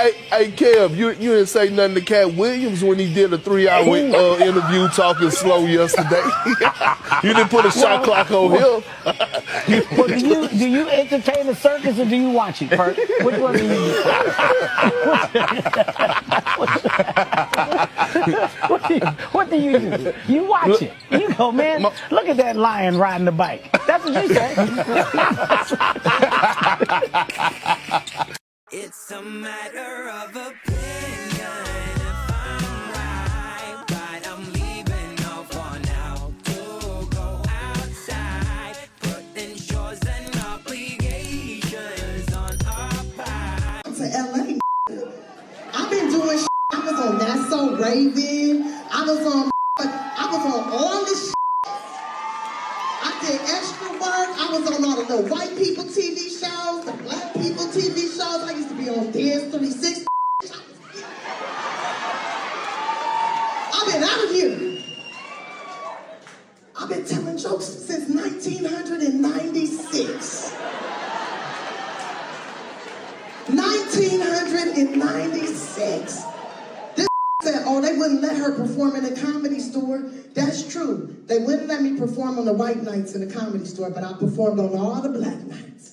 Hey, Kev, you didn't say nothing to Katt Williams when he did a 3-hour interview talking slow yesterday. You didn't put a shot clock on him. Well, do you entertain the circus or do you watch it, Perk? Which one do you do? What do you do? You watch it. You go, man, look at that lion riding the bike. That's what you say. It's a matter of opinion if I'm right, but I'm leaving no for now to go outside, putting chores and obligations on our part. To LA, I've been doing shit. I was on That's So Raven. I was on all this shit. I did extra work. I was on all the little white people TV shows, the black people TV shows. I used to be on Dance 360. I've been out here. I've been telling jokes since 1996. 1996. This said, oh, they wouldn't let her perform in the Comedy Store. That's true. They wouldn't let me perform on the white nights in the Comedy Store, but I performed on all the black nights.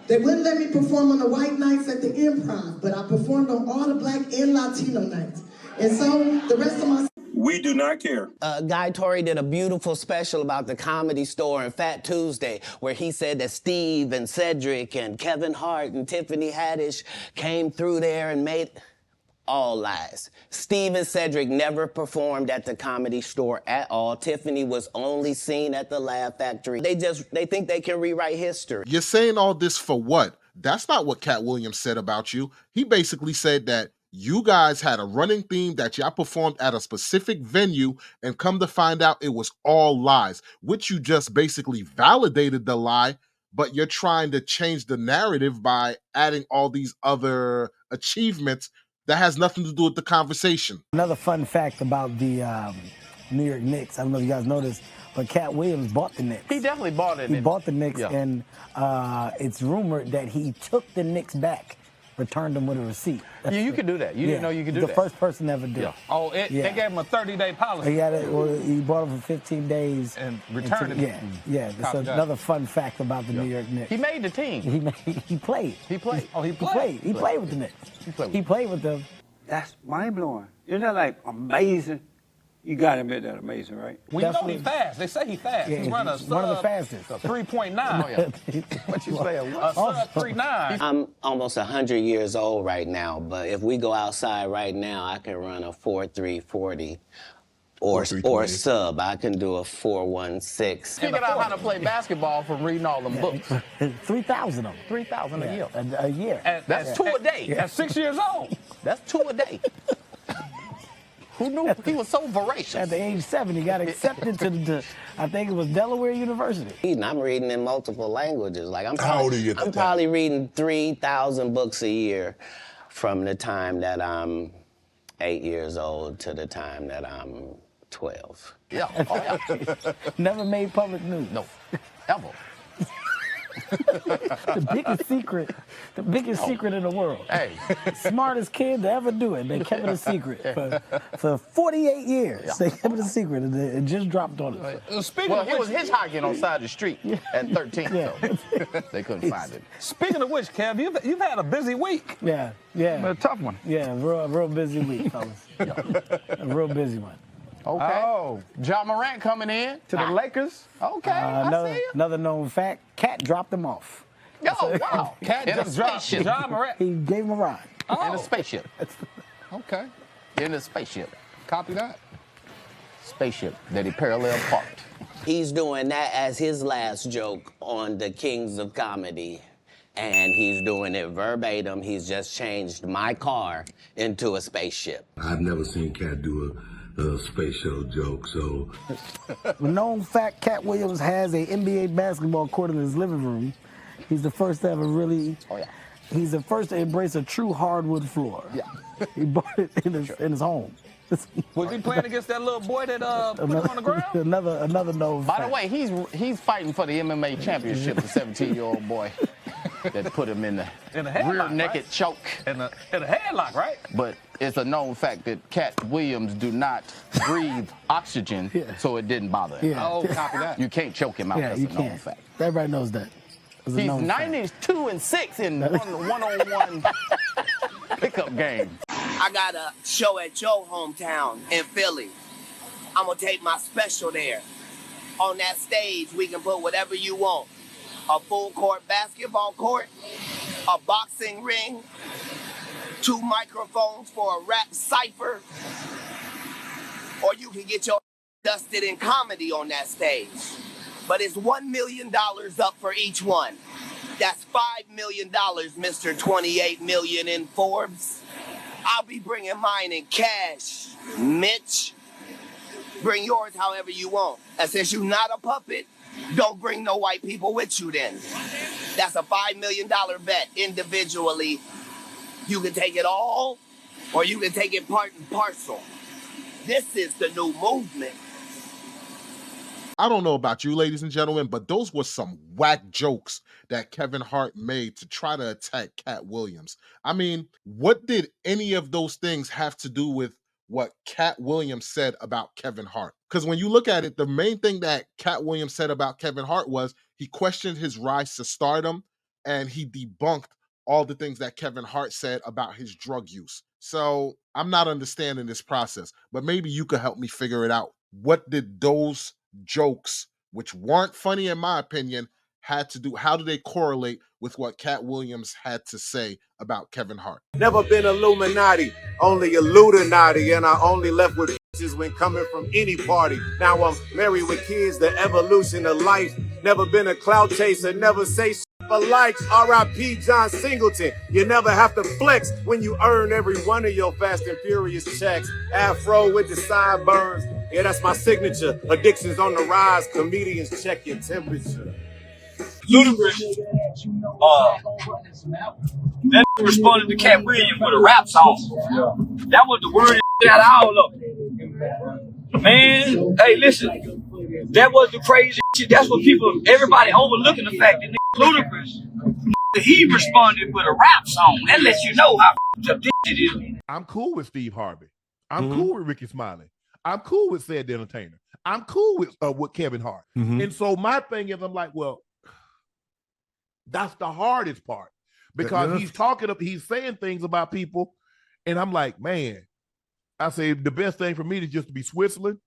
They wouldn't let me perform on the white nights at the Improv, but I performed on all the black and Latino nights. And so the rest of my... We do not care. Guy Torrey did a beautiful special about the Comedy Store and Fat Tuesday, where he said that Steve and Cedric and Kevin Hart and Tiffany Haddish came through there and made... All lies. Steve and Cedric never performed at the Comedy Store at all. Tiffany was only seen at the Laugh Factory. They think they can rewrite history. You're saying all this for what? That's not what Katt Williams said about you. He basically said that you guys had a running theme that y'all performed at a specific venue, and come to find out it was all lies, which you just basically validated the lie, but you're trying to change the narrative by adding all these other achievements that has nothing to do with the conversation. Another fun fact about the New York Knicks, I don't know if you guys noticed, but Katt Williams bought the Knicks. He definitely bought it. He bought the Knicks, and it's rumored that he took the Knicks back, returned them with a receipt. Yeah, you could do that. You didn't know you could do that. The first person ever did. Yeah. Oh, they gave him a 30-day policy. He bought it for 15 days. And returned it. Yeah. That's another fun fact about the New York Knicks. He made the team. He played. He played. Oh, he played. He played with the Knicks. He played with them. That's mind-blowing. Isn't that like amazing? You gotta admit that amazing, right? Well, you know he's fast. They say he's fast. Yeah, he run a one of the fastest. 3.9. What you say? A sub 3.9. I'm almost 100 years old right now, but if we go outside right now, I can run a 4.340. Or sub. I can do a 4.16. Figured out how to play basketball from reading all them books. 3,000 of them. 3,000 a year. A year. That's 2 a day. At 6 years old. That's 2 a day. Who knew he was so voracious? At the age 7, he got accepted to I think it was Delaware University. I'm reading in multiple languages. Like I'm How old are you at the time? I'm probably reading 3,000 books a year from the time that I'm 8 years old to the time that I'm 12. Yeah. Oh, yeah. Never made public news. No. Ever. The biggest secret in the world. Hey. Smartest kid to ever do it. They kept it a secret for 48 years. Yeah. They kept it a secret, and it just dropped on us. He was hitchhiking on the side of the street at 13, so they couldn't find it. Speaking of which, Kev, you've had a busy week. Yeah. A tough one. Yeah, real busy week, fellas. A real busy one. Okay. Oh, John Morant coming in to the Lakers. Okay, I see you. Another known fact, Katt dropped him off. Oh, wow. Katt just dropped John Morant. He gave him a ride. In a spaceship. Okay. In a spaceship. Copy that. Spaceship that he parallel parked. He's doing that as his last joke on the Kings of Comedy. And he's doing it verbatim. He's just changed my car into a spaceship. I've never seen Katt do a space shuttle joke, so. Known fact, Katt Williams has a NBA basketball court in his living room. He's the first to ever he's the first to embrace a true hardwood floor. Yeah. He bought it in his home. Was he playing against that little boy that put him on the ground? Another known fact. By the way, he's fighting for the MMA championship, the 17-year-old boy. that put him in the headlock, rear naked right? choke. In a headlock, right? But it's a known fact that Katt Williams do not breathe oxygen, so it didn't bother him. Yeah. Oh, copy that. You can't choke him out. Yeah, That's you a known can't. fact. Everybody knows that. It's a He's known fact. 92-6 in one-on-one pickup game. I got a show at your hometown in Philly. I'm gonna take my special there. On that stage, we can put whatever you want. A full court basketball court, a boxing ring, 2 microphones for a rap cipher, or you can get your dusted in comedy on that stage. But it's $1 million up for each one. That's $5 million, Mr. 28 million in Forbes. I'll be bringing mine in cash, Mitch. Bring yours however you want. And since you're not a puppet, don't bring no white people with you then. That's a $5 million bet individually. You can take it all, or you can take it part and parcel. This is the new movement. I don't know about you, ladies and gentlemen, but those were some whack jokes that Kevin Hart made to try to attack Katt Williams. I mean, what did any of those things have to do with what Katt Williams said about Kevin Hart? Because when you look at it, the main thing that Katt Williams said about Kevin Hart was he questioned his rise to stardom and he debunked all the things that Kevin Hart said about his drug use. So I'm not understanding this process, but maybe you could help me figure it out. What did those jokes, which weren't funny in my opinion, had to do? How do they correlate with what Katt Williams had to say about Kevin Hart? Never been Illuminati, only Illuminati, and I only left with bitches when coming from any party. Now I'm married with kids, the evolution of life. Never been a clout chaser, never say shit for likes. R.I.P. John Singleton. You never have to flex when you earn every one of your Fast and Furious checks. Afro with the sideburns. Yeah, that's my signature. Addictions on the rise. Comedians check your temperature. Ludacris, that responded to Katt Williams with a rap song. That was the word out of all of it. Man, hey, listen, that was the crazy shit. That's what everybody overlooking the fact that Ludacris, he responded with a rap song. That lets you know how up this shit is. I'm cool with Steve Harvey. I'm cool with Ricky Smiley. I'm cool with Ced the Entertainer. I'm cool with Kevin Hart. And so my thing is, I'm like, well, that's the hardest part because he's saying things about people, and I'm like, man, I say the best thing for me is just to be Switzerland,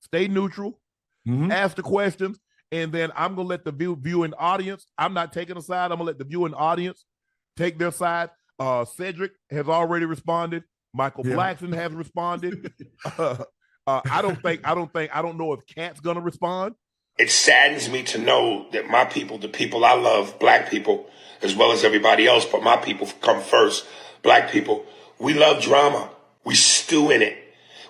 stay neutral, ask the questions, and then I'm gonna let the viewing audience. I'm not taking a side. I'm gonna let the viewing audience take their side. Cedric has already responded. Michael Blackson has responded. I don't know if Katt's gonna respond. It saddens me to know that my people, the people I love, black people, as well as everybody else, but my people come first, black people, we love drama. We stew in it.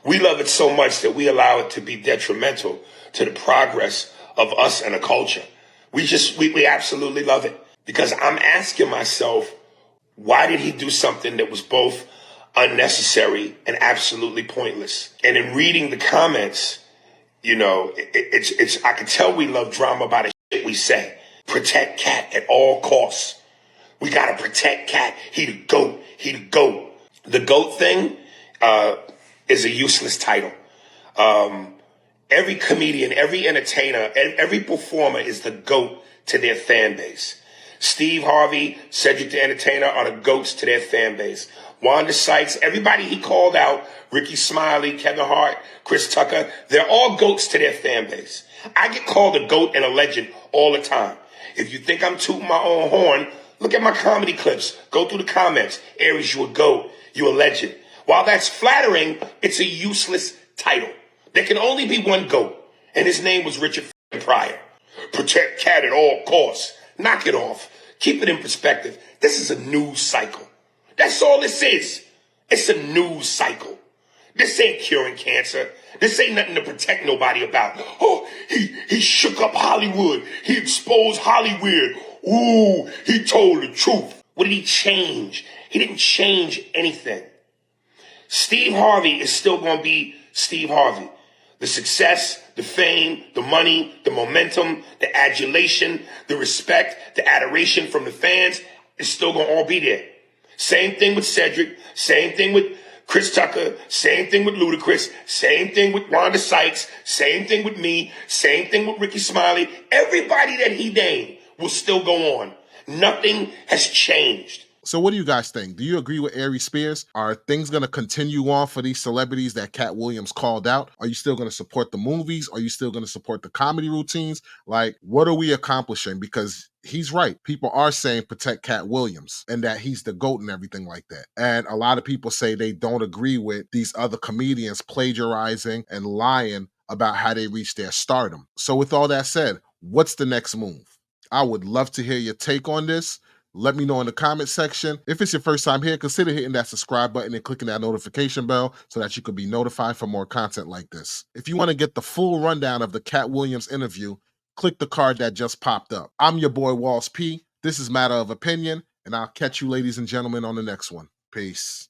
We love it so much that we allow it to be detrimental to the progress of us and a culture. We absolutely love it. Because I'm asking myself, why did he do something that was both unnecessary and absolutely pointless? And in reading the comments, you know, I can tell we love drama by the shit we say. Protect Katt at all costs. We got to protect Katt. He the GOAT. He the GOAT. The GOAT thing is a useless title. Every comedian, every entertainer, every performer is the GOAT to their fan base. Steve Harvey, Cedric the Entertainer are the GOATs to their fan base. Wanda Sykes, everybody he called out, Ricky Smiley, Kevin Hart, Chris Tucker, they're all GOATs to their fan base. I get called a GOAT and a legend all the time. If you think I'm tooting my own horn, look at my comedy clips. Go through the comments. Aries, you a GOAT. You a legend. While that's flattering, it's a useless title. There can only be one GOAT, and his name was Richard Pryor. Protect Katt at all costs. Knock it off. Keep it in perspective. This is a news cycle. That's all this is. It's a news cycle. This ain't curing cancer. This ain't nothing to protect nobody about. Oh, he shook up Hollywood. He exposed Hollywood. Ooh, he told the truth. What did he change? He didn't change anything. Steve Harvey is still going to be Steve Harvey. The success, the fame, the money, the momentum, the adulation, the respect, the adoration from the fans, is still gonna all be there. Same thing with Cedric, same thing with Chris Tucker, same thing with Ludacris, same thing with Wanda Sykes, same thing with me, same thing with Ricky Smiley. Everybody that he named will still go on. Nothing has changed. So what do you guys think? Do you agree with Ari Spears? Are things going to continue on for these celebrities that Katt Williams called out? Are you still going to support the movies? Are you still going to support the comedy routines? Like, what are we accomplishing? Because he's right. People are saying protect Katt Williams and that he's the GOAT and everything like that. And a lot of people say they don't agree with these other comedians plagiarizing and lying about how they reached their stardom. So with all that said, what's the next move? I would love to hear your take on this. Let me know in the comment section. If it's your first time here, consider hitting that subscribe button and clicking that notification bell so that you can be notified for more content like this. If you want to get the full rundown of the Katt Williams interview, click the card that just popped up. I'm your boy Walls P. This is Matter of Opinion, and I'll catch you ladies and gentlemen on the next one. Peace.